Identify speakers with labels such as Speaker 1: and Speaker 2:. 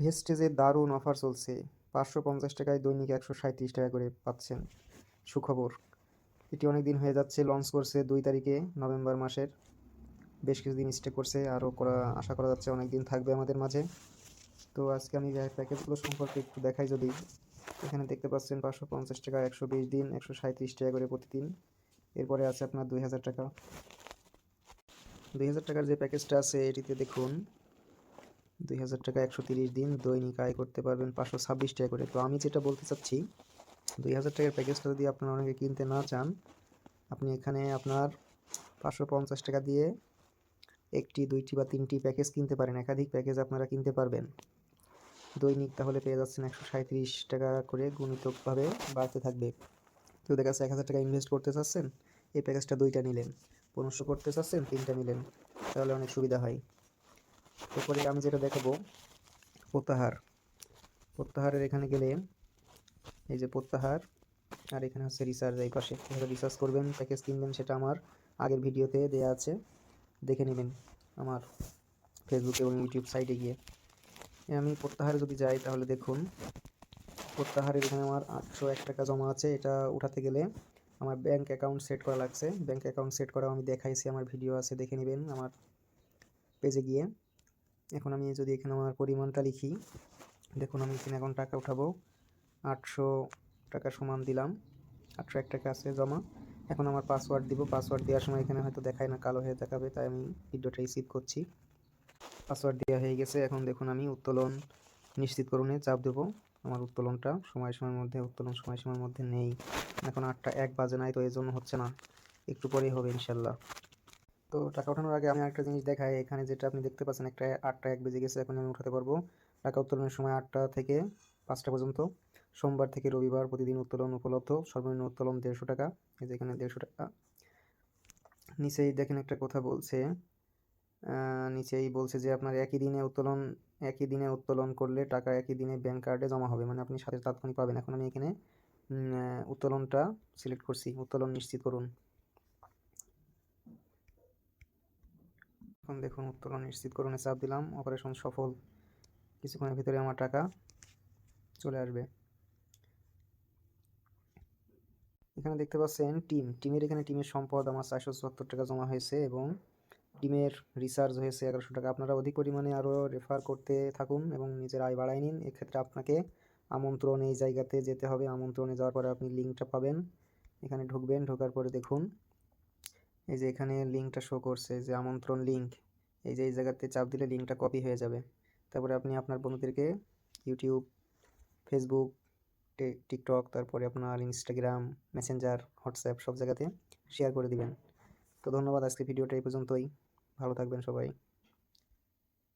Speaker 1: ভেস্টেজে দারুণ অফার চলছে। 550 টাকায় দৈনিক 137 টাকা করে পাচ্ছেন। সুখবর, এটি অনেক দিন হয়ে যাচ্ছে, লঞ্চ করছে 2 তারিখে নভেম্বর মাসের। বেশ কিছুদিন স্টে করছে, আরও আশা করা যাচ্ছে অনেক দিন থাকবে আমাদের মাঝে। তো আজকে আমি প্যাকেজগুলো সম্পর্কে একটু দেখাই। যদি এখানে দেখতে পাচ্ছেন 550 টাকা 120 দিন 137 টাকা করে প্রতিদিন। এরপরে আছে আপনার 2000 টাকা। 2000 টাকার যে প্যাকেজটা আছে এটিতে দেখুন 2000 টাকা 130 দিন দৈনিক আয় করতে পারবেন 526 টাকা করে। তো আমি যেটা বলতে চাচ্ছি, 2000 টাকার প্যাকেজটা যদি আপনারা অনেকে কিনতে না চান, আপনি এখানে আপনার 550 টাকা দিয়ে একটি, দুইটি বা তিনটি প্যাকেজ কিনতে পারেন। একাধিক প্যাকেজ আপনারা কিনতে পারবেন দৈনিক, তাহলে পেয়ে যাচ্ছেন 137 টাকা করে গুণিতকভাবে বাড়তে থাকবে। কেউ দেখা যাচ্ছে 1000 টাকা ইনভেস্ট করতে চাচ্ছেন, এই প্যাকেজটা 2টা নিলেন। 1500 করতে চাচ্ছেন, 3টা নিলেন, তাহলে অনেক সুবিধা হয়। এরপরে আমি যেটা দেখাবো প্রত্যাহারের এখানে গেলে এই যে প্রত্যাহার, আর এখানে হচ্ছে রিচার্জ। এই পাশে কীভাবে রিচার্জ করবেন, প্যাকেজ কিনবেন, সেটা আমার আগের ভিডিওতে দেওয়া আছে, দেখে নেবেন আমার ফেসবুক এবং ইউটিউব সাইটে গিয়ে। আমি প্রত্যাহারে যদি যাই তাহলে দেখুন প্রত্যাহারের এখানে আমার 801 টাকা জমা আছে। এটা উঠাতে গেলে আমার ব্যাঙ্ক অ্যাকাউন্ট সেট করা লাগছে। ব্যাঙ্ক অ্যাকাউন্ট সেট করা আমি দেখাইছি, আমার ভিডিও আছে, দেখে নেবেন আমার পেজে গিয়ে। এখন আমি যদি এখানে আমার পরিমাণটা লিখি, দেখুন আমি এখানে এখন টাকা উঠাবো। 800 টাকা সমান দিলাম, 801 টাকা আছে জমা। এখন আমার পাসওয়ার্ড দিব। পাসওয়ার্ড দেওয়ার সময় এখানে হয়তো দেখায় না, কালো হয়ে দেখাবে, তাই আমি ভিডিওটা রিসিভ করছি। পাসওয়ার্ড দেওয়া হয়ে গেছে। এখন দেখুন আমি উত্তোলন নিশ্চিতকরণে চাপ দেবো। আমার উত্তোলনটা সময়সীমার মধ্যে নেই। এখন 8টা 1 বাজে নাই, তো এই জন্য হচ্ছে না, একটু পরেই হবে ইনশাল্লাহ। তো টাকা ওঠানোর আগে আমি একটা জিনিস দেখাই। এখানে যেটা আপনি দেখতে পাচ্ছেন, 8টা 1 বেজে গেছে, এখন আমি উঠাতে পারবো। টাকা উত্তোলনের সময় 8টা থেকে 5টা পর্যন্ত। সোমবার থেকে রবিবার প্রতিদিন উত্তোলন উপলব্ধ। সর্বনিম্ন উত্তোলন 150 টাকা। এই যে এখানে 150 টাকা। নিচেই দেখেন একটা কথা বলছে, নিচেই বলছে যে আপনার একই দিনে উত্তোলন করলে টাকা একই দিনে ব্যাংক কার্ডে জমা হবে, মানে আপনি সাথে তাৎক্ষণিক পাবেন। এখন আমি এখানে উত্তোলনটা সিলেক্ট করছি, উত্তোলন নিশ্চিত করুন। এখন দেখুন উত্তোলন নিশ্চিত করুনে চাপ দিলাম, অপারেশন সফল। কিছুক্ষণের ভিতরে আমার টাকা চলে আসবে। এখানে দেখতে পাচ্ছেন টিমের এখানে টিমের সম্পদ আমার 474 টাকা জমা হয়েছে এবং টিমের রিচার্জ হয়েছে 1100 টাকা। আপনারা অধিক পরিমাণে আরও রেফার করতে থাকুন এবং নিজের আয় বাড়ায় নিন। এক্ষেত্রে আপনাকে আমন্ত্রণ, এই জায়গাতে যেতে হবে। আমন্ত্রণে যাওয়ার পরে আপনি লিঙ্কটা পাবেন, এখানে ঢুকবেন। ঢোকার পরে দেখুন এই যে এখানে লিঙ্কটা শো করছে যে আমন্ত্রণ লিঙ্ক। এই যে এই জায়গাতে চাপ দিলে লিঙ্কটা কপি হয়ে যাবে। তারপরে আপনি আপনার বন্ধুদেরকে ইউটিউব, ফেসবুক, টিকটক, তারপরে আপনার ইনস্টাগ্রাম, মেসেঞ্জার, হোয়াটসঅ্যাপ সব জায়গাতে শেয়ার করে দিবেন। তো ধন্যবাদ, আজকে ভিডিওটা এই পর্যন্তই। ভালো থাকবেন সবাই।